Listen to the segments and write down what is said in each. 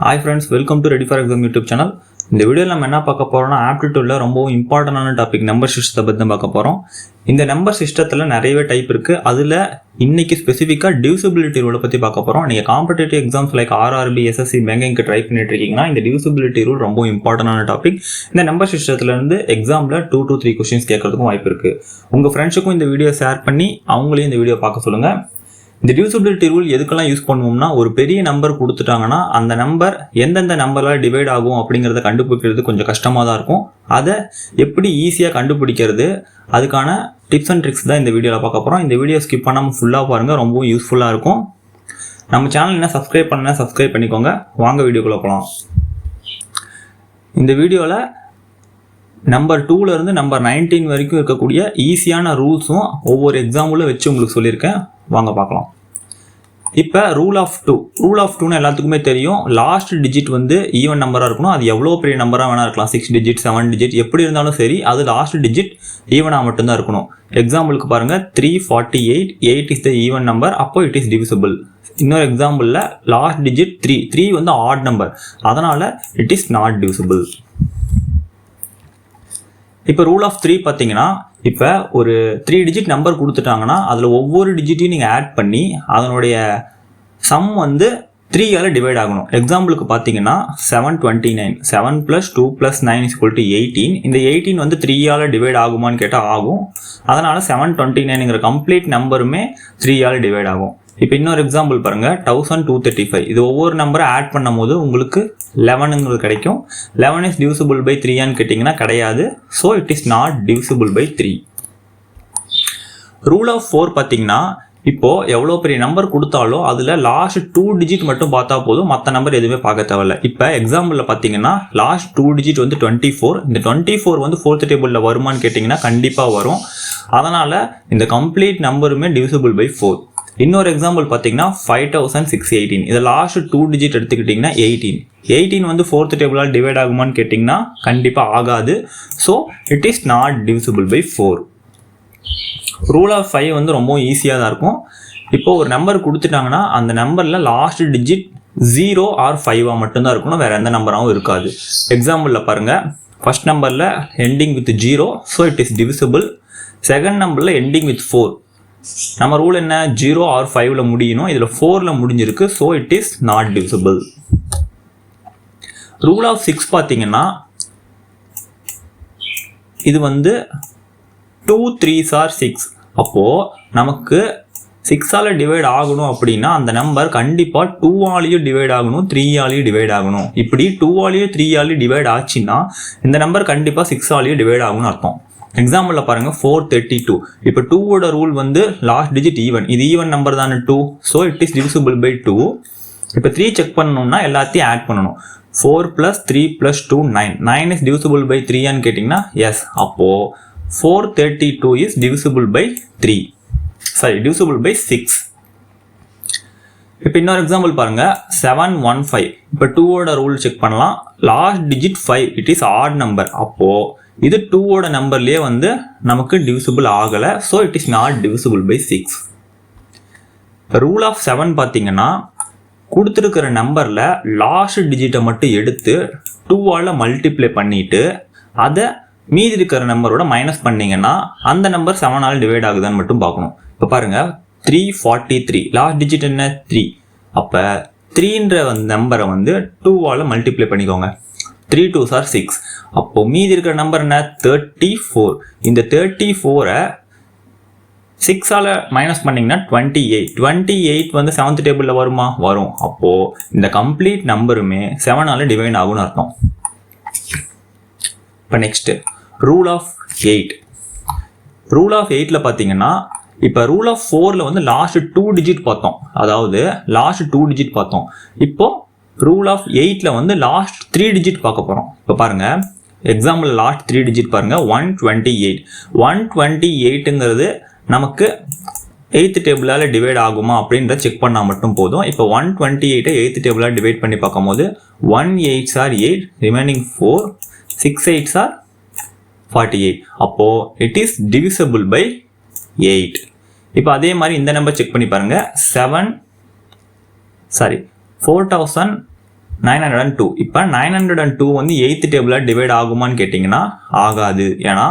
Hi friends, welcome to ready for exam YouTube channel. இந்த வீடியோவில் நம்ம என்ன பார்க்க போகிறோம்னா, ஆப்டிடியூடில் ரொம்பவும் இம்பார்ட்டண்டான டாபிக் நம்பர் சிஸ்டத்தை பற்றி தான் பார்க்க போகிறோம். இந்த நம்பர் சிஸ்டத்தில் நிறையவே டைப் இருக்குது. அதில் இன்னைக்கு ஸ்பெசிஃபிக்காக டிவிசிபிலிட்டி ரூலை பற்றி பார்க்க போகிறோம். நீங்கள் competitive exams like RRB, SSC, பேங்கிங்க்கு ட்ரை பண்ணிட்டு இருக்கீங்கன்னா இந்த டிவிசிபிலிட்டி ரூல் ரொம்ப இம்பார்ட்டண்டான டாபிக். இந்த நம்பர் சிஸ்டத்துலேருந்து எக்ஸாமில் 2 to 3 கொஸ்டின்ஸ் கேட்கறதுக்கும் வாய்ப்பு இருக்குது. உங்கள் ஃப்ரெண்ட்ஸுக்கும் இந்த வீடியோ ஷேர் பண்ணி அவங்களையும் இந்த வீடியோ பார்க்க சொல்லுங்கள். இந்த டிவிசிபிலிட்டி ரூல் எதுக்கெல்லாம் யூஸ் பண்ணுவோம்னா, ஒரு பெரிய நம்பர் கொடுத்துட்டாங்கன்னா அந்த நம்பர் எந்தெந்த நம்பரால் டிவைட் ஆகும் அப்படிங்கிறத கண்டுபிடிக்கிறது கொஞ்சம் கஷ்டமாக தான் இருக்கும். அதை எப்படி ஈஸியாக கண்டுபிடிக்கிறது, அதுக்கான டிப்ஸ் அண்ட் ட்ரிக்ஸ் தான் இந்த வீடியோவில் பார்க்க போகிறோம். இந்த வீடியோ ஸ்கிப் பண்ணாமல் ஃபுல்லாக பாருங்கள், ரொம்பவும் யூஸ்ஃபுல்லாக இருக்கும். நம்ம சேனல் என்ன சப்ஸ்கிரைப் பண்ணிக்கோங்க. வாங்க வீடியோக்குள்ளே போகலாம். இந்த வீடியோவில் நம்பர் 2லேருந்து நம்பர் 19 வரைக்கும் இருக்கக்கூடிய ஈஸியான ரூல்ஸும் ஒவ்வொரு எக்ஸாம்பிளும் வச்சு உங்களுக்கு சொல்லியிருக்கேன். வாங்க பார்க்கலாம். இப்போ ரூல் ஆஃப் 2 எல்லாத்துக்குமே தெரியும். லாஸ்ட் டிஜிட் வந்து ஈவன் நம்பராக இருக்கணும். அது எவ்வளோ பெரிய நம்பராக வேணா இருக்கலாம், 6 டிஜிட் 7 டிஜிட் எப்படி இருந்தாலும் சரி, அது லாஸ்ட் டிஜிட் ஈவனாக மட்டும்தான் இருக்கணும். எக்ஸாம்பிளுக்கு பாருங்கள், 348, 8 இஸ் த ஈவன் நம்பர், அப்போ இட் இஸ் டிவிசிபிள். இன்னொரு எக்ஸாம்பிளில் லாஸ்ட் டிஜிட் 3 வந்து ஆட் நம்பர், அதனால் இட் இஸ் நாட் டிவிசிபிள். இப்போ ரூல் ஆஃப் 3 பார்த்தீங்கன்னா, இப்போ ஒரு 3 டிஜிட் நம்பர் கொடுத்துட்டாங்கன்னா அதில் ஒவ்வொரு டிஜிட்டையும் நீங்கள் ஆட் பண்ணி அதனுடைய சம் வந்து 3ஆல் டிவைட் ஆகணும். எக்ஸாம்பிளுக்கு பார்த்தீங்கன்னா 729, 7 + 2 + 9 = 18. இந்த 18 வந்து 3ஆல் டிவைட் ஆகுமான்னு கேட்டால் ஆகும். அதனால் 729ங்கிற கம்ப்ளீட் நம்பருமே 3ஆல் டிவைட் ஆகும். இப்போ இன்னொரு எக்ஸாம்பிள் பாருங்கள், 1235. இது ஒவ்வொரு நம்பரை ஆட் பண்ணும் போது உங்களுக்கு 11 கிடைக்கும். 11 இஸ் டிவிசிபிள் பை 3 கேட்டிங்கன்னா கிடையாது. So it is not divisible by 3. Rule of 4 பார்த்தீங்கன்னா, இப்போது எவ்வளோ பெரிய நம்பர் கொடுத்தாலும் அதில் லாஸ்ட் 2 டிஜிட் மட்டும் பார்த்தா போதும், மற்ற நம்பர் எதுவுமே பார்க்க தேவையில்ல. இப்போ எக்ஸாம்பிளில் பார்த்தீங்கன்னா லாஸ்ட் 2 டிஜிட் வந்து 24. இந்த 24 வந்து 4th டேபிளில் வருமானு கேட்டிங்கன்னா கண்டிப்பாக வரும். அதனால் இந்த கம்ப்ளீட் நம்பருமே டிவிசிபிள் பை 4. இன்னொரு எக்ஸாம்பிள் பார்த்தீங்கன்னா 5618. இதை லாஸ்ட் 2 டிஜிட் எடுத்துக்கிட்டிங்கன்னா 18 வந்து 4th டேபிளால் டிவைட் ஆகுமான்னு கேட்டிங்கன்னா கண்டிப்பாக ஆகாது. So it is not divisible by 4. Rule of 5 வந்து ரொம்ப ஈஸியாக தான் இருக்கும். இப்போ ஒரு நம்பர் கொடுத்துட்டாங்கன்னா அந்த நம்பரில் லாஸ்ட் டிஜிட் 0 or 5 மட்டும்தான் இருக்கணும், வேறு எந்த நம்பராகவும் இருக்காது. எக்ஸாம்பிளில் பாருங்கள், ஃபர்ஸ்ட் நம்பரில் ending with 0, so it is divisible. Second நம்பரில் எண்டிங் வித் 4. நம்ம ரூல் என்ன, 0 or 5ல் முடியணும், இதில் 4ல் முடிஞ்சிருக்கு, so it is not divisible. Rule of 6 பார்த்தீங்கன்னா, இது வந்து 2 3s are 6. அப்போது நமக்கு 6ஆல் டிவைட் ஆகணும் அப்படின்னா அந்த நம்பர் கண்டிப்பாக 2ஆலையும் டிவைட் ஆகணும், 3ஆலையும் டிவைட் ஆகணும். இப்படி 2ஆலையும் 3ஆலையும் டிவைட் ஆச்சுன்னா இந்த நம்பர் கண்டிப்பாக 6ஆலையும் டிவைட் ஆகணும்னு அர்த்தம். எக்ஸாம்பிளில் பாருங்கள், 432. இப்போ 2ஓட ரூல் வந்து லாஸ்ட் டிஜிட் ஈவன், இது ஈவன் நம்பர் தானே 2, so it is divisible by 2. இப்போ 3 செக் பண்ணணும்னா எல்லாத்தையும் ஆட் பண்ணணும். 4 + 3 + 2 9 இஸ் டிவிசிபிள் பை 3 கேட்டிங்கன்னா எஸ். அப்போது 432 is divisible by 3, divisible by 6. இப்போ இன்னொரு எக்ஸாம்பிள் பாருங்கள், 715. இப்போ 2ஓட ரூல் செக் பண்ணலாம். Last digit 5, it is odd number. அப்போது இது 2ஓட நம்பர்லேயே வந்து நமக்கு டிவிசிபிள் ஆகலை, so it is not divisible by 6. Rule of 7 பார்த்தீங்கன்னா, கொடுத்துருக்கிற நம்பரில் லாஸ்ட் டிஜிட்டை மட்டும் எடுத்து 2ஆல் மல்டிப்ளை பண்ணிவிட்டு அதை மீதி இருக்கிற நம்பரோட மைனஸ் பண்ணிங்கன்னா அந்த நம்பர் 7ஆல் டிவைட் ஆகுதான்னு மட்டும் பார்க்கணும். இப்போ பாருங்கள், 343. லாஸ்ட் டிஜிட் என்ன, 3. அப்போ 3ன்ற நம்பரை வந்து 2ஆல் மல்டிப்ளை பண்ணிக்கோங்க. 3 2s are 6. அப்போ மீதி இருக்கிற நம்பர் என்ன, 34. இந்த 34ஐ 6ஆல் மைனஸ் பண்ணிங்கன்னா 28 வந்து 7th டேபிளில் வருமா, வரும். அப்போது இந்த கம்ப்ளீட் நம்பருமே 7ஆல் டிவைட் ஆகும்னு அர்த்தம். இப்போ next rule of 8. Rule of 8ல் பார்த்தீங்கன்னா, இப்போ ரூல் ஆஃப் 4ல் வந்து லாஸ்ட் 2 டிஜிட் பார்த்தோம், அதாவது லாஸ்ட் 2 டிஜிட் பார்த்தோம். இப்போது ரூல் ஆஃப் 8ல் வந்து லாஸ்ட் 3 டிஜிட் பார்க்க போகிறோம். இப்போ பாருங்கள், எக்ஸாம்பிள் லாஸ்ட் 3 டிஜிட் பாருங்கள், 128. 128ங்கிறது நமக்கு 8th டேபிளால் டிவைட் ஆகுமா அப்படின்றத செக் பண்ணால் மட்டும் போதும். இப்போ 128ஐ 8th டேபிளால் டிவைட் பண்ணி பார்க்கும்போது 1 8s are 8, remaining 4, 6 8s are 48. அப்போது இட் இஸ் டிவிசிபிள் பை 8. இப்போ அதே மாதிரி இந்த நம்பர் செக் பண்ணி பாருங்கள், 4000 902. இப்போ 902 வந்து 8th டேபிளில் டிவைட் ஆகுமான்னு கேட்டிங்கன்னா ஆகாது. ஏன்னா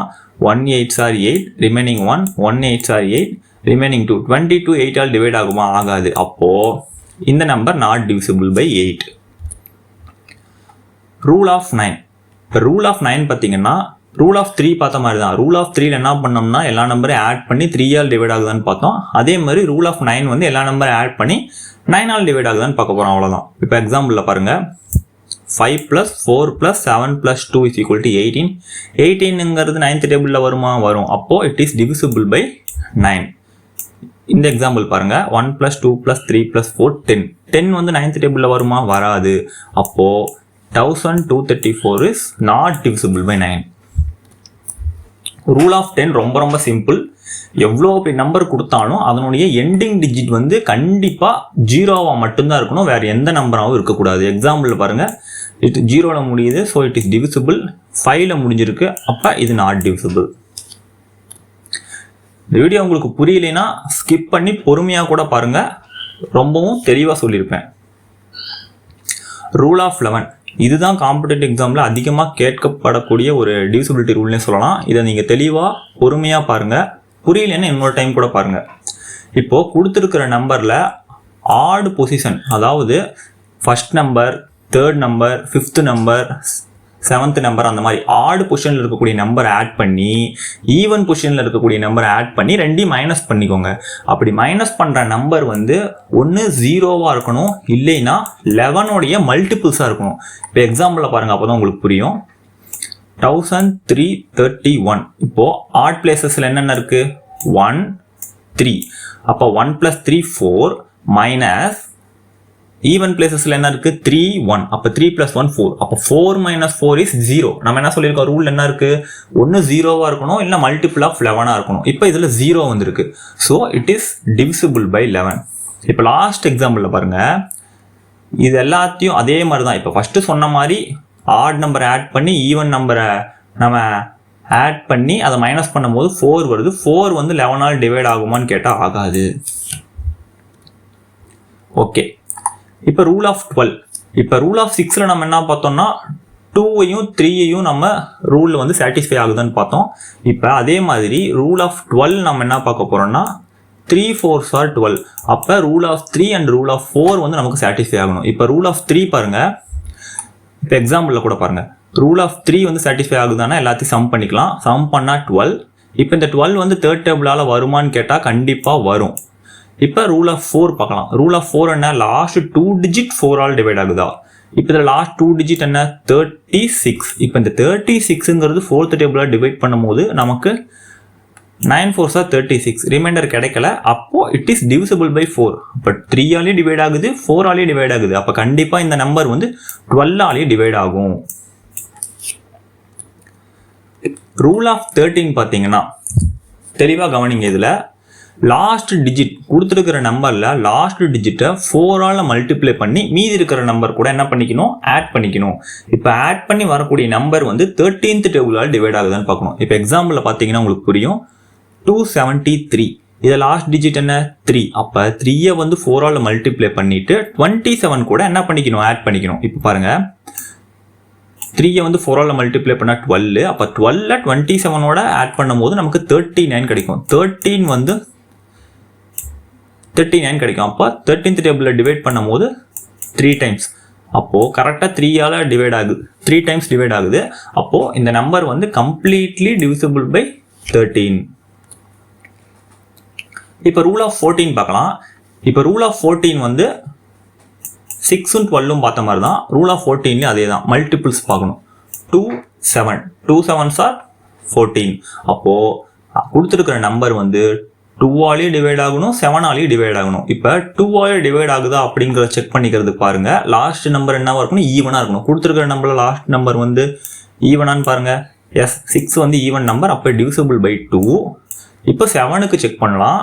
1 8s are 8, remaining 1, 1 8s are 8, remaining 2. 22 8 ஆல் டிவைட் ஆகுமா? ஆகாது. அப்போது இந்த number not divisible by 8. Rule of 9. இப்போ ரூல் ஆஃப் 9 பார்த்தீங்கன்னா ரூல் ஆஃப் 3 பார்த்த மாதிரி தான். ரூல் ஆஃப் 3ல என்ன பண்ணோம்னா எல்லா நம்பரையும் ஆட் பண்ணி 3 ஆல் டிவைட் ஆகுதான்னு பார்த்தோம். அதே மாதிரி ரூல் ஆஃப் 9 வந்து எல்லா நம்பரையும் ஆட் பண்ணி 9 ஆல் டிவைட் ஆகுதான்னு பார்க்க போகிறோம். அவ்வளோதான். இப்போ எக்ஸாம்பிளில் பாருங்கள், 5 + 4 + 7 + 2 = 18. 18ங்கிறது 9th டேபிளில் வருமா? வரும். அப்போது இட் இஸ் டிவிசிபிள் பை 9. இந்த எக்ஸாம்பிள் பாருங்கள், 1 + 2 + 3 + 4 10. 10 வந்து 9th டேபிளில் வருமா? வராது. அப்போது 1234 is not divisible by 9. Rule of 10 ரொம்ப ரொம்ப சிம்பிள். எவ்வளோ நம்பர் கொடுத்தாலும் அதனுடைய எண்டிங் டிஜிட் வந்து கண்டிப்பாக 0வா மட்டும்தான் இருக்கணும், வேறு எந்த நம்பராகவும் இருக்கக்கூடாது. எக்ஸாம்பிள் பாருங்கள், இது 0ல் முடியுது, ஸோ இட் இஸ் டிவிசிபிள். 5ல் முடிஞ்சிருக்கு, அப்போ இது நாட் டிவிசிபிள். இந்த வீடியோ உங்களுக்கு புரியலைன்னா ஸ்கிப் பண்ணி பொறுமையாக கூட பாருங்கள், ரொம்பவும் தெளிவாக சொல்லியிருப்பேன். Rule of 11. இதுதான் காம்படிட்டிவ் எக்ஸாமில் அதிகமாக கேட்கப்படக்கூடிய ஒரு டிவிசிபிலிட்டி ரூல்னே சொல்லலாம். இதை நீங்கள் தெளிவாக பொறுமையாக பாருங்கள். புரியலன்னா இன்னொரு டைம் கூட பாருங்கள். இப்போது கொடுத்துருக்கிற நம்பரில் ஆட் பொசிஷன், அதாவது first number, third number, 5th number, 7th number, அந்த மாதிரி ஆட் பொசிஷனில் இருக்கக்கூடிய நம்பர் ஆட் பண்ணி ஈவன் பொசிஷனில் இருக்கக்கூடிய நம்பர் ஆட் பண்ணி ரெண்டையும் மைனஸ் பண்ணிக்கோங்க. அப்படி மைனஸ் பண்ணுற நம்பர் வந்து ஒன்று 0வா இருக்கணும், இல்லைன்னா 11உடைய மல்டிபிள்ஸாக இருக்கணும். இப்போ எக்ஸாம்பிளில் பாருங்கள், அப்போ தான் உங்களுக்கு புரியும். 1331. இப்போது ஆட் பிளேசஸில் என்னென்ன இருக்குது? 1 3. அப்போ 1 + 3 4 மைனஸ் ஈவன் பிளேசஸில் என்ன இருக்குது? 3 1. அப்போ 3 + 1 4. அப்போ 4 - 4 இஸ் 0. நம்ம என்ன சொல்லியிருக்கோம்? ரூல் என்ன இருக்குது? ஒன்று 0வா இருக்கணும், இல்லை மல்டிபிள் ஆஃப் 11ஆக இருக்கணும். இப்போ இதில் 0 வந்துருக்கு, so it is divisible by 11. இப்போ லாஸ்ட் எக்ஸாம்பிளில் பாருங்கள், இது எல்லாத்தையும் அதே மாதிரி தான். இப்போ ஃபஸ்ட்டு சொன்ன மாதிரி ஆட் நம்பரை ஆட் பண்ணி ஈவன் நம்பரை நம்ம ஆட் பண்ணி அதை மைனஸ் பண்ணும்போது 4 வருது. 4 வந்து 11ஆல் டிவைட் ஆகுமான்னு கேட்டால் ஆகாது. ஓகே. இப்போ ரூல் ஆஃப் 12. இப்போ ரூல் ஆஃப் 6ல் நம்ம என்ன பார்த்தோம்னா 2ஐயும் 3ஐயும் நம்ம ரூலில் வந்து சாட்டிஸ்ஃபை ஆகுதுன்னு பார்த்தோம். இப்போ அதே மாதிரி ரூல் ஆஃப் 12 நம்ம என்ன பார்க்க போகிறோம்னா 3 4s are 12. அப்போ rule of 3 and rule of 4 வந்து நமக்கு சாட்டிஸ்ஃபை ஆகணும். இப்போ ரூல் ஆஃப் 3 பாருங்கள், இப்போ எக்ஸாம்பிளில் கூட பாருங்கள், ரூல் ஆஃப் 3 வந்து சாட்டிஸ்ஃபை ஆகுதுன்னா எல்லாத்தையும் சம் பண்ணிக்கலாம். சம் பண்ணால் 12. இப்போ இந்த 12 வந்து தேர்ட் டேபிளால் வருமானு கேட்டால் கண்டிப்பாக வரும். இப்போ ரூல் ஆஃப் 4 பார்க்கலாம். ரூல் ஆஃப் 4 என்ன? லாஸ்ட் 2 டிஜிட் 4 ஆல் டிவைட் ஆகுதா? இப்போ இதில் லாஸ்ட் 2 டிஜிட் என்ன? 36. இப்போ இந்த 36ங்கிறது 4th டேபிளாக டிவைட் பண்ணும்போது நமக்கு 9 4s are 36. ரிமைண்டர் கிடைக்கல. அப்போது இட் இஸ் டிவிசிபிள் பை 4. இப்போ 3 ஆலேயும் டிவைட் ஆகுது, 4 ஆலேயும் டிவைட் ஆகுது. அப்போ கண்டிப்பாக இந்த நம்பர் வந்து 12 ஆலேயும் டிவைட் ஆகும். ரூல் ஆஃப் 13 பார்த்தீங்கன்னா தெளிவாக கவனிங்க. இதில் லாஸ்ட் டிஜிட் கொடுத்துருக்கிற நம்பரில் லாஸ்ட் டிஜிட்டை 4 ஆல் மல்டிப்ளை பண்ணி மீதி இருக்கிற நம்பர் கூட என்ன பண்ணிக்கணும்? ஆட் பண்ணிக்கணும். இப்போ ஆட் பண்ணி வரக்கூடிய நம்பர் வந்து 13th டேபிளால் டிவைட் ஆகுதுன்னு பார்க்கணும். இப்போ எக்ஸாம்பிளில் பார்த்தீங்கன்னா உங்களுக்கு புரியும். 273. இதை லாஸ்ட் டிஜிட் என்ன? 3. அப்போ 3ஐ வந்து 4 ஆல் மல்டிப்ளை பண்ணிவிட்டு 27 கூட என்ன பண்ணிக்கணும்? ஆட் பண்ணிக்கணும். இப்போ பாருங்கள், 3ஐ வந்து 4 ஆல் மல்டிப்ளை பண்ணால் 12. அப்போ 12 27ஓட ஆட் பண்ணும்போது நமக்கு 39 கிடைக்கும். 13 வந்து 39 கிடைக்கும். அப்போ 13th டேபிளில் டிவைட் பண்ணும்போது 3 டைம்ஸ். அப்போது கரெக்டாக 3 ஆல் டிவைட் ஆகுது, 3 டைம்ஸ் டிவைட் ஆகுது. அப்போது இந்த நம்பர் வந்து கம்ப்ளீட்லி டிவிசிபிள் பை 13. இப்போ ரூல் ஆஃப் 14 பார்க்கலாம். இப்போ ரூல் ஆஃப் 14 வந்து 6ம் 12ம் பார்த்த மாதிரி தான். ரூல் ஆஃப் 14லேயும் அதே தான். மல்டிபிள்ஸ் பார்க்கணும். 2 7. 2 7s are 14. அப்போது கொடுத்துருக்கிற நம்பர் வந்து 2 ஆலேயும் டிவைட் ஆகணும், 7 ஆலேயும் டிவைட் ஆகணும். இப்போ 2 ஆலேயும் டிவைட் ஆகுதா அப்படிங்கிறத செக் பண்ணிக்கிறதுக்கு பாருங்கள். லாஸ்ட் நம்பர் என்னவா இருக்கணும்? ஈவனாக இருக்கணும். கொடுத்துருக்கிற நம்பரில் லாஸ்ட் நம்பர் வந்து ஈவனான்னு பாருங்கள். எஸ், 6 வந்து ஈவன் நம்பர், அப்போ டிவிசிபிள் பை 2. இப்போ 7க்கு செக் பண்ணலாம்.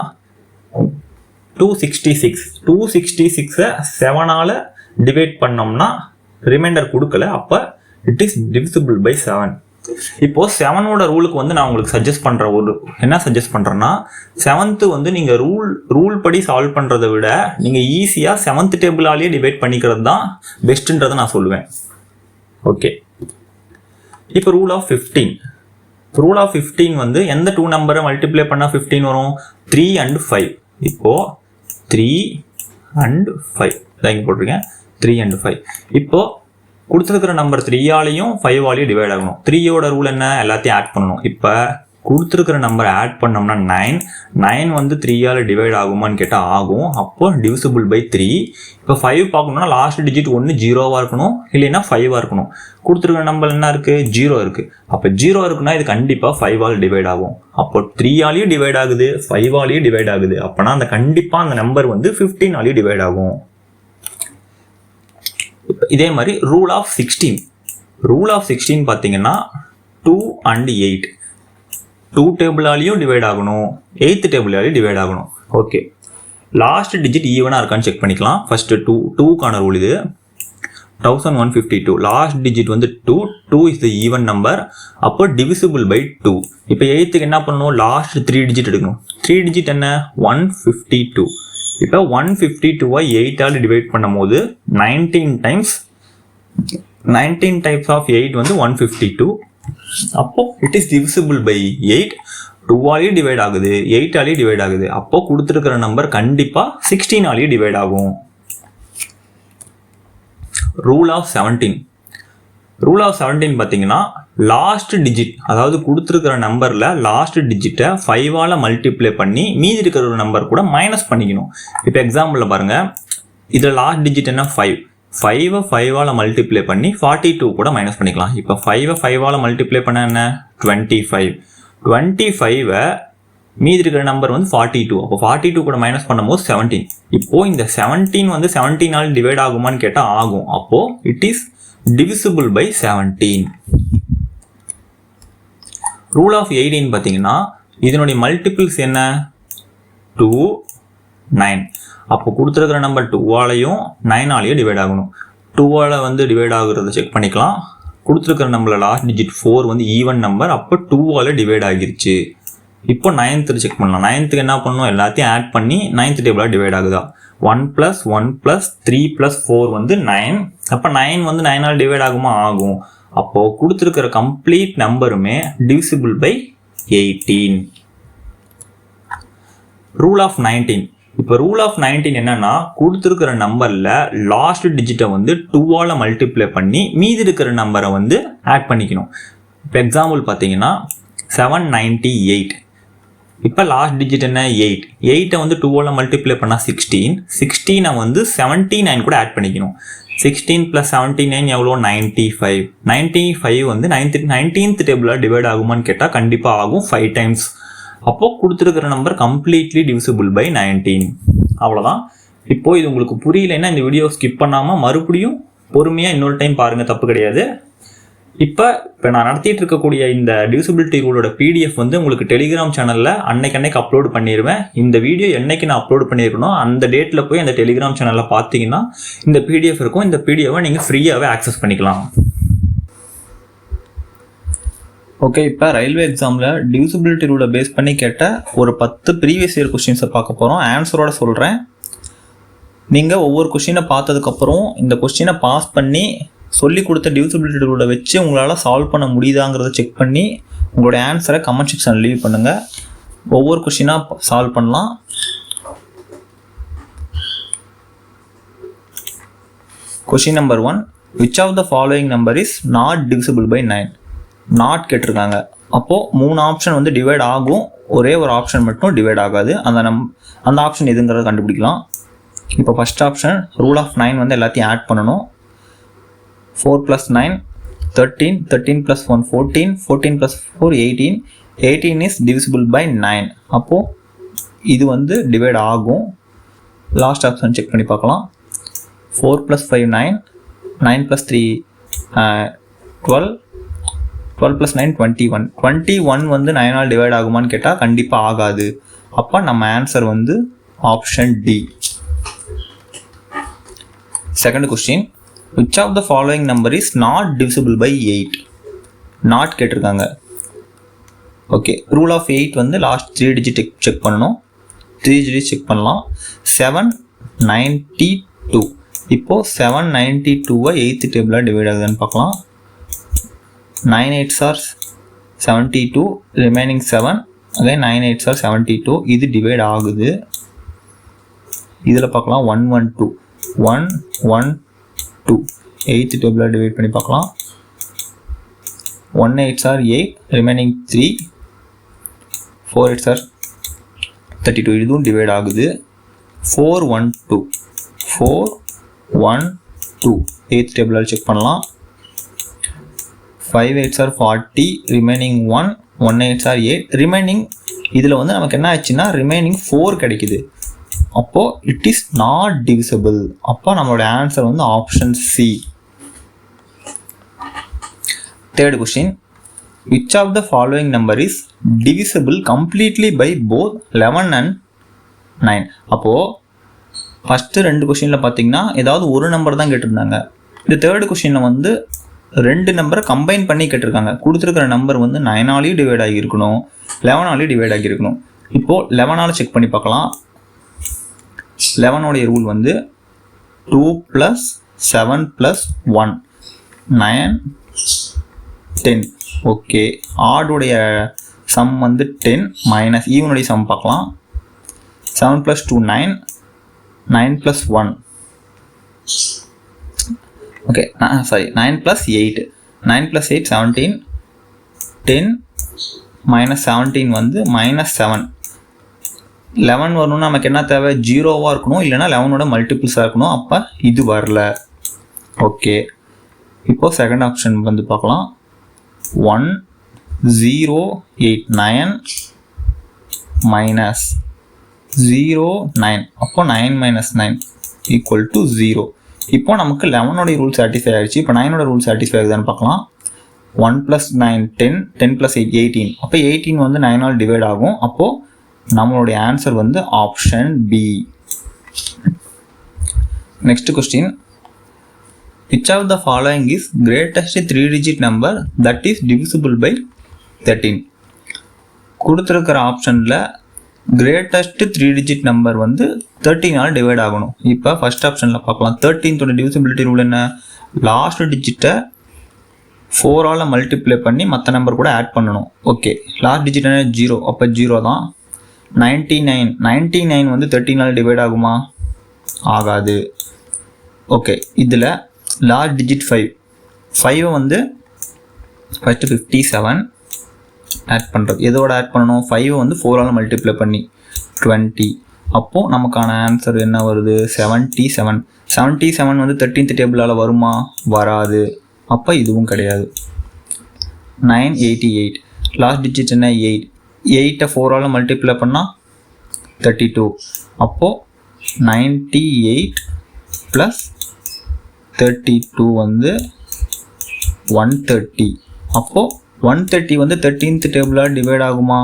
266. 266ஐ 7 ஆல் டிவைட் பண்ணோம்னா ரிமைண்டர் கொடுக்கல. அப்போ இட் இஸ் டிவிசிபிள் பை 7. இப்போ 7ஓட ரூலுக்கு வந்து நான் உங்களுக்கு சஜஸ்ட் பண்ணுறேன். என்ன சஜஸ்ட் பண்ணுறேன்னா 7th வந்து நீங்கள் ரூல் படி சால்வ் பண்ணுறதை விட நீங்கள் ஈஸியாக 7th டேபிளாலேயே டிவைட் பண்ணிக்கிறது தான் பெஸ்ட்டுன்றதை நான் சொல்லுவேன். ஓகே, இப்போ ரூல் ஆஃப் 15 வந்து எந்த 2 நம்பரை மல்டிப்ளை பண்ணால் 15 வரும்? 3 and 5. இப்போது 3 and 5 தான் இங்கே போட்டிருக்கேன். 3 and 5. இப்போது கொடுத்துருக்கிற நம்பர் 3ஆலையும் 5ஆலையும் டிவைட் ஆகணும். 3யோட ரூல் என்ன? எல்லாத்தையும் ஆட் பண்ணணும். இப்போ கொடுத்துருக்கிற நம்பரை ஆட் பண்ணோம்னா 9 வந்து 3ஆல் டிவைட் ஆகுமான்னு கேட்டால் ஆகும். அப்போ டிவிசிபிள் பை 3. இப்போ 5 பார்க்கணும்னா லாஸ்ட் டிஜிட் ஒன்று 0வாக இருக்கணும், இல்லைன்னா 5ஆக இருக்கணும். கொடுத்துருக்கிற நம்பர் என்ன இருக்குது? 0 இருக்குது. அப்போ 0 இருக்குன்னா இது கண்டிப்பாக 5ஆல் டிவைட் ஆகும். அப்போ 3ஆலையும் டிவைட் ஆகுது, 5ஆலையும் டிவைட் ஆகுது. அப்போனா அந்த கண்டிப்பாக அந்த நம்பர் வந்து 15ஆலையும் டிவைட் ஆகும். இதே மாதிரி ரூல் ஆஃப் 16 பார்த்தீங்கன்னா 2 and 8 2 டேபிளாலையும் டிவைட் ஆகணும், 8th டேபிளாலையும் டிவைட் ஆகணும். ஓகே, லாஸ்ட் டிஜிட் ஈவனாக இருக்கான்னு செக் பண்ணிக்கலாம். ஃபர்ஸ்ட் 2க்கான ரூல் இது. 1152 லாஸ்ட் டிஜிட் வந்து 2 இஸ் த ஈவன் நம்பர். அப்போ டிவிசிபிள் பை 2. இப்போ 8க்கு என்ன பண்ணணும்? லாஸ்ட் 3 டிஜிட் எடுக்கணும். 3 டிஜிட் என்ன? 152. இப்போ 152-ஐ 8ஆல் டிவைட் பண்ணும் போது 19 டைம்ஸ் ஆஃப் 8 வந்து 152. அப்போ இட் இஸ் டிவிசிபிள் பை 8. 2ஆலையும் டிவைட் ஆகுது, 8ஆலையும் டிவைட் ஆகுது. அப்போ கொடுத்துருக்கிற நம்பர் கண்டிப்பாக 16ஆலையும் டிவைட் ஆகும். ரூல் ஆஃப் 17 பார்த்தீங்கன்னா லாஸ்ட் டிஜிட், அதாவது கொடுத்துருக்கிற நம்பரில் லாஸ்ட் டிஜிட்டை 5ஆல் மல்டிப்ளை பண்ணி மீதி இருக்கிற ஒரு நம்பர் கூட மைனஸ் பண்ணிக்கணும். இப்போ எக்ஸாம்பிளில் பாருங்கள், இதில் லாஸ்ட் டிஜிட் என்ன? 5 5ஆல் மல்டிப்ளை பண்ணி 42 கூட மைனஸ் பண்ணிக்கலாம். இப்போ 5 5ஆல் மல்டிப்ளை பண்ண என்ன? 25 மீதி இருக்கிற நம்பர் வந்து 42. அப்போ 42 கூட மைனஸ் பண்ணும்போது 17. இப்போது இந்த 17 வந்து 17ஆல் டிவைட் ஆகுமான்னு கேட்டால் ஆகும். அப்போது it is divisible by 17. Rule of 18 பார்த்தீங்கன்னா இதனுடைய மல்டிபிள்ஸ் என்ன? 2 9. அப்போ கொடுத்துருக்கிற நம்பர் 2ஆலையும் 9ஆலையும் டிவைட் ஆகணும். 2ஆல் வந்து டிவைட் ஆகுறத செக் பண்ணிக்கலாம். கொடுத்துருக்கிற நம்பரில் லாஸ்ட் டிஜிட் 4 வந்து ஈவன் நம்பர். அப்போ 2ஆல் டிவைட் ஆகிருச்சு. இப்போ 9th செக் பண்ணலாம். 9th என்ன பண்ணணும்? எல்லாத்தையும் ஆட் பண்ணி 9th டேபிளாக டிவைட் ஆகுதா? 1 + 1 + 3 + 4 வந்து 9. அப்போ 9 வந்து 9ஆல் டிவைட் ஆகுமா? ஆகும். அப்போது கொடுத்துருக்கிற கம்ப்ளீட் நம்பருமே டிவிசிபிள் பை 18. Rule of 19. இப்போ ரூல் ஆஃப் 19 என்னன்னா கொடுத்துருக்கிற நம்பரில் லாஸ்ட் டிஜிட்டை வந்து 2ஆல் மல்டிப்ளை பண்ணி மீதி இருக்கிற நம்பரை வந்து ஆட் பண்ணிக்கணும். இப்போ எக்ஸாம்பிள் பார்த்தீங்கன்னா 798. இப்போ லாஸ்ட் டிஜிட் என்ன? 8 வந்து 2ஆல் மல்டிப்ளை பண்ணால் 16 வந்து 79 கூட ஆட் பண்ணிக்கணும். 16 + 79 எவ்வளோ? 95 வந்து 19th டேபிளாக டிவைட் ஆகுமான்னு கேட்டால் கண்டிப்பாக ஆகும், 5 டைம்ஸ். அப்போது கொடுத்துருக்கிற நம்பர் கம்ப்ளீட்லி டிவிசிபிள் பை 19. அவ்வளோதான். இப்போது இது உங்களுக்கு புரியலைன்னா இந்த வீடியோ ஸ்கிப் பண்ணாமல் மறுபடியும் பொறுமையாக இன்னொரு டைம் பாருங்கள், தப்பு கிடையாது. இப்போ நான் நடத்திட்டு இருக்கக்கூடிய இந்த டிவிசிபிலிட்டி ரூலோட பிடிஎஃப் வந்து உங்களுக்கு டெலிகிராம் சேனலில் அன்னைக்கு அப்லோட் பண்ணிடுவேன். இந்த வீடியோ என்னைக்கு நான் அப்லோட் பண்ணியிருக்கணும் அந்த டேட்டில் போய் அந்த டெலிகிராம் சேனலில் பார்த்தீங்கன்னா இந்த பிடிஎஃப் இருக்கும். இந்த பிடிஎஃபை நீங்கள் ஃப்ரீயாகவே ஆக்சஸ் பண்ணிக்கலாம். ஓகே, இப்போ ரயில்வே எக்ஸாமில் டிவிசிபிலிட்டி ரூலை பேஸ் பண்ணி கேட்ட ஒரு 10 ப்ரீவியஸ் இயர் கொஸ்டின்ஸை பார்க்க போகிறோம். ஆன்சரோட சொல்கிறேன். நீங்கள் ஒவ்வொரு கொஸ்டினை பார்த்ததுக்கப்புறம் இந்த கொஸ்டினை பாஸ் பண்ணி சொல்லி கொடுத்த டிவிசிபிலிட்டி ரூலை வச்சு உங்களால் சால்வ் பண்ண முடியுதாங்கிறத செக் பண்ணி உங்களுடைய ஆன்சரை கமெண்ட் செக்ஷனில் லீவ் பண்ணுங்கள். ஒவ்வொரு கொஸ்டினாக சால்வ் பண்ணலாம். Question number 1, which of the following number is not divisible by 9? Not கேட்டிருக்காங்க. அப்போது 3 ஆப்ஷன் வந்து டிவைட் ஆகும், ஒரே ஒரு ஆப்ஷன் மட்டும் டிவைட் ஆகாது. அந்த ஆப்ஷன் எதுங்கிறத கண்டுபிடிக்கலாம். இப்போ ஃபஸ்ட் ஆப்ஷன் ரூல் ஆஃப் 9 வந்து எல்லாத்தையும் ஆட் பண்ணணும். 4 + 9 13, 13 + 1 14, 14 + 4 18, 18 is divisible by 9. அப்போது இது வந்து டிவைட் ஆகும். லாஸ்ட் ஆப்ஷன் செக் பண்ணி பார்க்கலாம். 4 + 5 9, 9 + 3 12, 12 + 9 21. 21 வந்து 9ஆல் டிவைட் ஆகுமான்னு கேட்டால் கண்டிப்பாக ஆகாது. அப்போ நம்ம ஆன்சர் வந்து option D. Second question, which of the following number is not divisible by 8? Not கேட்டிருக்காங்க. ஓகே, ரூல் ஆஃப் 8 வந்து லாஸ்ட் 3 டிஜிட் செக் பண்ணணும். 3 டிஜிட் செக் பண்ணலாம். 792. இப்போது 792 8th டேபிளாக டிவைட் ஆகுதுன்னு பார்க்கலாம். 9 8s are 72, remaining 7. again 9 8s are 72. இது divide ஆகுது. இதில் பார்க்கலாம் 112 112 8th டேபிளாக டிவைட் பண்ணி பார்க்கலாம். 1 8s are 8, remaining 3. 4 8s are 32. இதுவும் டிவைட் ஆகுது. 412 8th டேபிளாக செக் பண்ணலாம். 5 8s are 40, remaining 1. 1 8s are 8, remaining இதில் வந்து நமக்கு என்ன ஆச்சுன்னா ரிமைனிங் 4 கிடைக்குது. அப்போது இட் இஸ் நாட் டிவிசபிள். அப்போ நம்மளோட ஆன்சர் வந்து option C. Third question, which of the following number is divisible completely by both 11 and 9? அப்போது ஃபஸ்ட்டு 2 கொஸ்டினில் பார்த்தீங்கன்னா ஏதாவது ஒரு நம்பர் தான் கேட்டிருந்தாங்க. இந்த தேர்டு கொஸ்டினில் வந்து 2 நம்பரை கம்பைன் பண்ணி கேட்டிருக்காங்க. கொடுத்துருக்கிற நம்பர் வந்து 9ஆலையும் டிவைட் ஆகியிருக்கணும், 11ஆலையும் டிவைட் ஆகியிருக்கணும். இப்போது 11ஆல் செக் பண்ணி பார்க்கலாம். 11ஓடைய ரூல் வந்து 2 + 7 + 1 9 10. ஓகே, ஆடுடைய சம் வந்து 10 மைனஸ் ஈவனுடைய சம் பார்க்கலாம். 7 + 2 9, 9 + 1. ஓகே, சாரி 9 + 8, 9 + 8 17, 10 - 17 வந்து -7. 11 வரணும்னா நமக்கு என்ன தேவை? 0வாக இருக்கணும், இல்லைனா 11ஓட மல்டிபிள்ஸாக இருக்கணும். அப்போ இது வரல. ஓகே, இப்போது செகண்ட் ஆப்ஷன் வந்து பார்க்கலாம். 1 0 8 9 -0 9. அப்போ 9 - 9 = 0. இப்போ நமக்கு 11ஓடைய ரூல் சாட்டிஸ்ஃபை ஆகிடுச்சு. இப்போ 9ஓட ரூல் சாட்டிஸ்ஃபை ஆகுதான்னு பார்க்கலாம். 1 + 9 10, 10 + 8 18. அப்போ 18 வந்து 9ஆல் டிவைட் ஆகும். அப்போது நம்மளுடைய ஆன்சர் வந்து option B. Next question, which of the following is greatest 3-digit number that is divisible by 13? கொடுத்துருக்கிற ஆப்ஷனில் கிரேட்டஸ்ட் 3-digit நம்பர் வந்து 13ஆல் டிவைட் ஆகணும். இப்போ ஃபர்ஸ்ட் ஆப்ஷனில் பார்க்கலாம். 13th டிவிசிபிலிட்டி ரூல் என்ன? லாஸ்ட் டிஜிட்டை 4ஆல் மல்டிப்ளை பண்ணி மற்ற நம்பர் கூட ஆட் பண்ணணும். ஓகே, லாஸ்ட் டிஜிட் என்ன? 0. அப்போ 0 தான். 99 வந்து 13ஆல் டிவைட் ஆகுமா? ஆகாது. ஓகே, இதில் லாஸ்ட் டிஜிட் 5 வந்து ஃபஸ்ட்டு 57 ஆட் பண்ணுறது. எதோட ஆட் பண்ணணும்? 5 வந்து 4ஆல் மல்டிப்ளை பண்ணி 20. அப்போது நமக்கான ஆன்சர் என்ன வருது? 77. 77 வந்து 13th டேபிளால் வருமா? வராது. அப்போ இதுவும் கிடையாது. 988 லாஸ்ட் டிஜிட் என்ன? 8. 8ஐ 4ஆல் மல்டிப்ளை பண்ணால் 32. அப்போது 98 + 32 வந்து 130. அப்போது 130 வந்து 13th டேபிளாக டிவைட் ஆகுமா?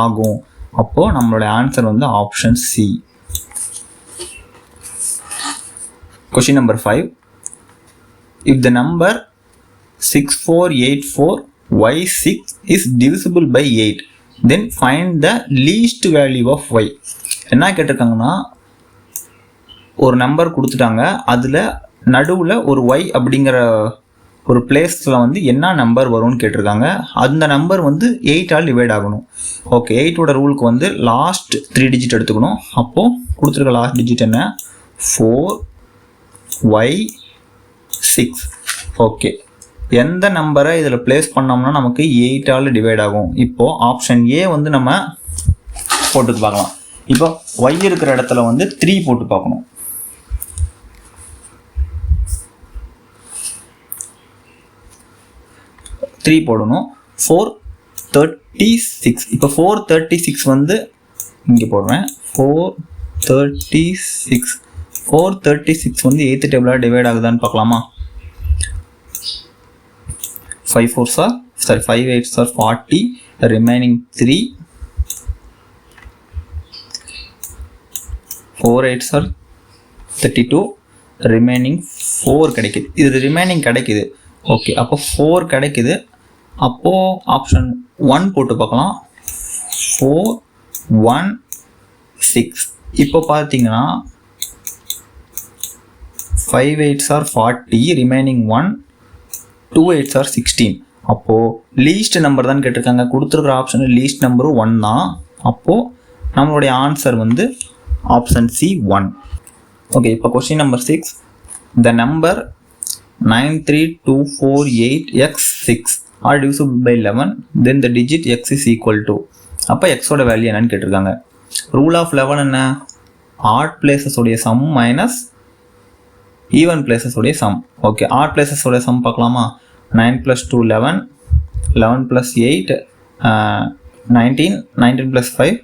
ஆகும். அப்போது நம்மளோட ஆன்சர் வந்து option C. Question number 5, if the number 6484y6 is divisible by 8, then find the least value of y. என்ன கேட்டிருக்காங்கன்னா, ஒரு நம்பர் கொடுத்துட்டாங்க, அதில் நடுவில் ஒரு y அப்படிங்கிற ஒரு பிளேஸில் வந்து என்ன நம்பர் வரும்னு கேட்டிருக்காங்க. அந்த நம்பர் வந்து 8ஆல் டிவைட் ஆகணும். ஓகே, 8ஓட ரூலுக்கு வந்து லாஸ்ட் 3 டிஜிட் எடுத்துக்கணும். அப்போது கொடுத்துருக்க லாஸ்ட் டிஜிட் என்ன? 4y6. ஓகே, எந்த நம்பரை இதில் பிளேஸ் பண்ணோம்னா நமக்கு 8ஆல் டிவைட் ஆகும்? இப்போது ஆப்ஷன் ஏ வந்து நம்ம போட்டு பார்க்கலாம். இப்போ y இருக்கிற இடத்துல வந்து 3 போட்டு பார்க்கணும். 3 போடணும். 436. இப்போ 436 வந்து இங்கே போடுறேன். 436 வந்து 8th டேபிளாக டிவைட் ஆகுதான்னு பார்க்கலாமா? 5 8s are 40, remaining 3. 4 8s are 32, remaining 4 கிடைக்குது. இது ரிமைனிங் கிடைக்குது. ஓகே, அப்போ 4 கிடைக்குது. அப்போது ஆப்ஷன் 1 போட்டு பார்க்கலாம். 4 1 6. இப்போ பார்த்தீங்கன்னா 5 8s are 40, remaining 1, 2 8s are 16. அப்போது லீஸ்ட் நம்பர் தான் கேட்டிருக்காங்க. கொடுத்துருக்குற ஆப்ஷனில் லீஸ்ட் நம்பரும் 1 தான். அப்போது நம்மளுடைய ஆன்சர் வந்து ஆப்ஷன் சி 1. ஓகே, இப்போ question number 6. The number 93248x6 are divisible by 11, then the digit x is equal to. அப்போ எக்ஸோட வேல்யூ என்னன்னு கேட்டிருக்காங்க. ரூல் ஆஃப் 11 என்ன? ஆட் பிளேசஸ் உடைய சம் மைனஸ் ஈவன் பிளேசஸ் உடைய சம். ஓகே, ஆட் பிளேசஸ் உடைய some பார்க்கலாமா? 9 + 2 11, 11 + 8 19, 19 + 5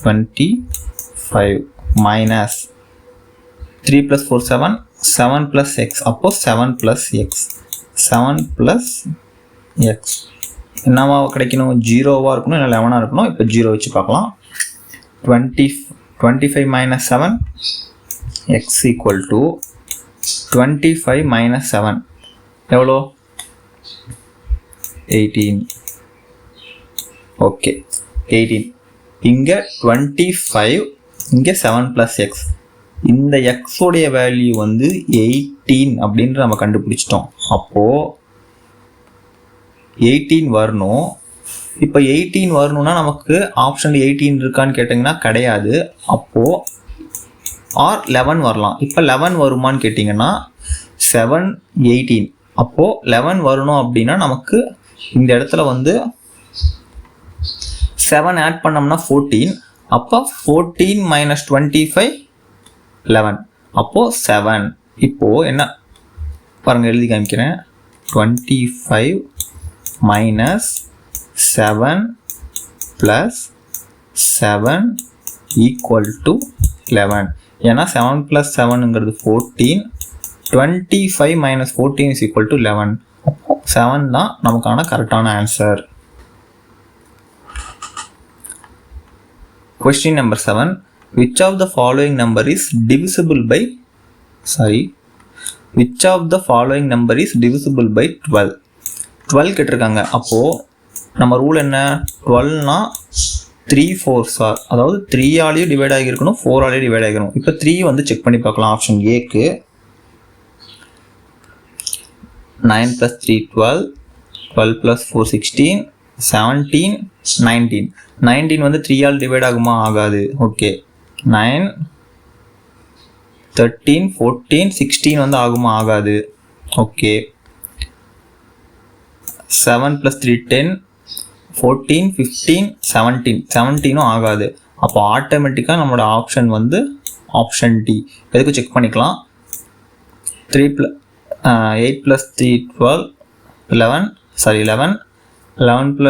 25 minus 3 + 4 7, 7 + x. அப்போ 7 + x, 7 + x என்னவா கிடைக்கணும்? 0வா இருக்கணும், இல்லை 11ஆக இருக்கணும். இப்போ 0 வச்சு பார்க்கலாம். 25 minus 7 x equal to 25 minus 7 எவ்வளோ? 18. ஓகே, 18. இங்கே 25, இங்கே 7 + x. இந்த எக்ஸோடைய வேல்யூ வந்து 18 அப்படின்ற நம்ம கண்டுபிடிச்சிட்டோம். அப்போது 18 வரணும். இப்போ 18 வரணும்னா நமக்கு ஆப்ஷன் 18 இருக்கான்னு கேட்டிங்கன்னா கிடையாது. அப்போது ஆர் 11 வரலாம். இப்போ 11 வருமானு கேட்டிங்கன்னா 7 18. அப்போது 11 வரணும் அப்படின்னா நமக்கு இந்த இடத்துல வந்து 7 ஆட் பண்ணோம்னா 14. அப்போ 14 - 25 11. அப்போது 7. இப்போது என்ன பாருங்கள், எழுதி காமிக்கிறேன். 25 minus 7 plus 7 equal to 11. ஏன்னா 7 + 7ங்கிறது 14. 25 minus 14 is equal to 11. அப்போ 7 தான் நமக்கான கரெக்டான answer. Question number 7. Which of the following number is divisible by 12? 12 கேட்டிருக்காங்க. அப்போது நம்ம ரூல் என்ன? 12னா 3 4s are, அதாவது 3ஆலேயும் டிவைட் ஆகியிருக்கணும், 4ஆலேயும் டிவைட் ஆகிருக்கணும். இப்போ 3 வந்து செக் பண்ணி பார்க்கலாம். ஆப்ஷன் ஏக்கு 9 + 3 12, 12 + 4 16, 17 19. 19 வந்து 3ஆல் டிவைட் ஆகுமா? ஆகாது. ஓகே, 9 13 14 16 வந்து ஆகுமா? ஆகாது. ஓகே, 7 + 3 10, 14 15 17, 17ம் ஆகாது. அப்போ ஆட்டோமேட்டிக்காக நம்மளோட ஆப்ஷன் வந்து ஆப்ஷன் டி. எதுக்கு செக் பண்ணிக்கலாம். 8 + 3 12, 11 11 +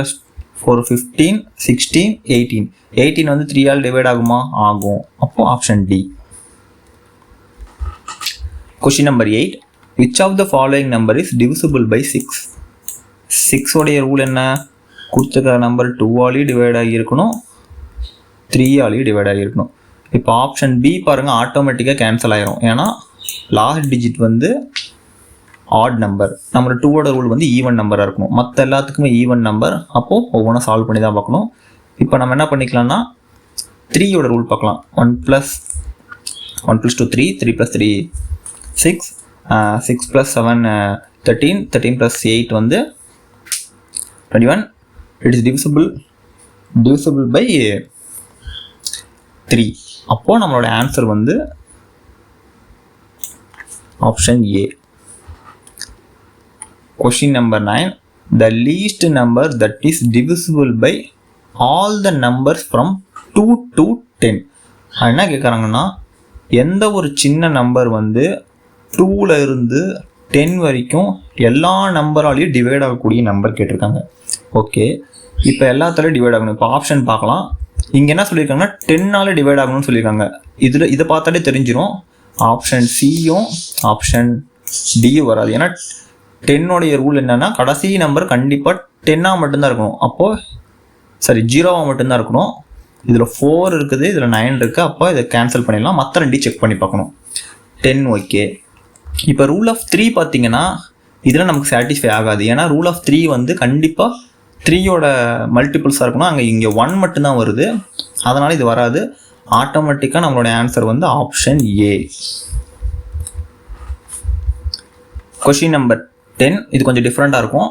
4 15 16 18. 18 வந்து 3ஆல் டிவைட் ஆகுமா? ஆகும். அப்போ option D. Question number 8. Which of the following number is divisible by 6? 6 உடைய ரூல் என்ன? கொடுத்துருக்கிற நம்பர் 2ஆலேயும் டிவைட் ஆகியிருக்கணும், 3ஆலேயும் டிவைட் ஆகியிருக்கணும். இப்போ ஆப்ஷன் பி பாருங்கள், ஆட்டோமேட்டிக்காக கேன்சல் ஆகிரும். ஏன்னா லாஸ்ட் டிஜிட் வந்து ஆட் நம்பர். நம்மளோட 2ஓட ரூல் வந்து ஈவன் நம்பராக இருக்கணும். மற்ற எல்லாத்துக்குமே ஈவன் நம்பர். அப்போது ஒவ்வொன்றா சால்வ் பண்ணி தான் பார்க்கணும். இப்போ நம்ம என்ன பண்ணிக்கலாம்னா 3ஓட ரூல் பார்க்கலாம். 1 + 2 3, 3 + 3 6, 6 + 7 13, 13 + 8 வந்து 21. It is divisible by 3. அப்போது நம்மளோட ஆன்சர் வந்து option A. Question number 9. The least number that is divisible by all the numbers from 2 to 10. என்ன கேட்குறாங்கன்னா, எந்த ஒரு சின்ன நம்பர் வந்து 2ல் இருந்து 10 வரைக்கும் எல்லா நம்பராலையும் டிவைட் ஆகக்கூடிய நம்பர் கேட்டிருக்காங்க. ஓகே, இப்போ எல்லாத்தாலையும் டிவைட் ஆகணும். இப்போ ஆப்ஷன் பார்க்கலாம். இங்கே என்ன சொல்லியிருக்காங்கன்னா 10ஆல் டிவைட் ஆகணும்னு சொல்லியிருக்காங்க. இதை பார்த்தாலே தெரிஞ்சிடும் ஆப்ஷன் சியும் ஆப்ஷன் டியும் வராது. ஏன்னா 10ஓடைய ரூல் என்னன்னா கடைசி நம்பர் கண்டிப்பாக 10ஆக மட்டும்தான் இருக்கணும். அப்போது 0ஆக மட்டும்தான் இருக்கணும். இதில் 4 இருக்குது, இதில் 9 இருக்குது. அப்போ இதை கேன்சல் பண்ணிடலாம். மற்ற 2 செக் பண்ணி பார்க்கணும். 10 ஓகே. இப்போ ரூல் ஆஃப் 3 பார்த்தீங்கன்னா இதில் நமக்கு சாட்டிஸ்ஃபை ஆகாது. ஏன்னா ரூல் ஆஃப் 3 வந்து கண்டிப்பாக 3யோட மல்டிபிள்ஸாக இருக்கணும். அங்கே இங்கே 1 மட்டும்தான் வருது, அதனால் இது வராது. ஆட்டோமேட்டிக்காக நம்மளோட ஆன்சர் வந்து ஆப்ஷன் ஏ. கொஷின் நம்பர் 10, இது கொஞ்சம் டிஃப்ரெண்ட்டாக இருக்கும்.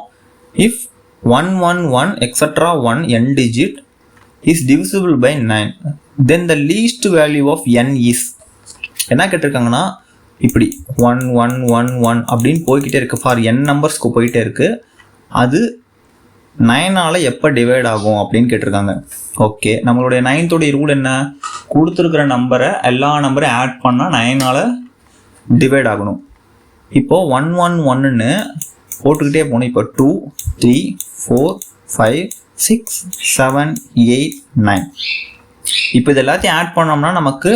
If 111 etc. 1 n digit is divisible by 9, then the least value of n is. என்ன கேட்டிருக்காங்கன்னா, இப்படி 1 1 1 1 அப்படின்னு போய்கிட்டே இருக்குது, ஃபார் n நம்பர்ஸ்க்கு போயிட்டே இருக்குது. அது 9ஆல் எப்போ டிவைட் ஆகும் அப்படின்னு கேட்டிருக்காங்க. ஓகே, நம்மளுடைய 9th ரூல் என்ன? கொடுத்துருக்கிற நம்பரை எல்லா நம்பரையும் ஆட் பண்ணால் 9ஆல் டிவைட் ஆகணும். இப்போது 111ன்னு போட்டுக்கிட்டே போகணும். இப்போ 2 3 4 5 6 7 8 9. இப்போ இது எல்லாத்தையும் ஆட் பண்ணோம்னா நமக்கு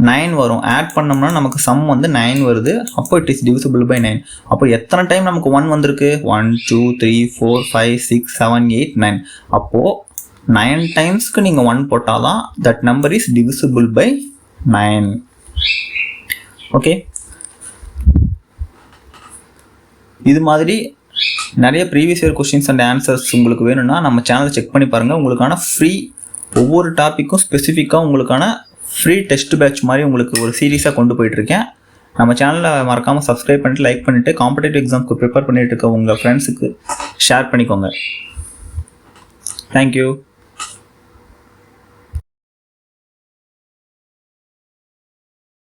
9 வரும். ஆட் பண்ணோம்னா நமக்கு சம் வந்து 9 வருது. அப்போ இட் இஸ் டிவிசிபிள் பை 9. அப்போ எத்தனை டைம் நமக்கு 1 வந்திருக்கு? 1 2 3 4 5 6 7 8 9. அப்போது 9 டைம்ஸ்க்கு நீங்கள் 1 போட்டால் தான் that number is divisible by 9. Okay, இது மாதிரி நிறைய previous year questions and answers உங்களுக்கு வேணும்னா நம்ம சேனலை செக் பண்ணி பாருங்கள். உங்களுக்கான ஃப்ரீ ஒவ்வொரு டாப்பிக்கும் ஸ்பெசிஃபிக்காக உங்களுக்கான ஃப்ரீ டெஸ்ட் பேட்ச் மாதிரி உங்களுக்கு ஒரு சீரீஸாக கொண்டு போயிட்டுருக்கேன். நம்ம சேனலில் மறக்காமல் சப்ஸ்கிரைப் பண்ணிட்டு லைக் பண்ணிவிட்டு காம்படிட்டிவ் எக்ஸாம்க்கு ப்ரிப்பேர் பண்ணிட்டு இருக்க உங்கள் ஃப்ரெண்ட்ஸுக்கு ஷேர் பண்ணிக்கோங்க. தேங்க்யூ.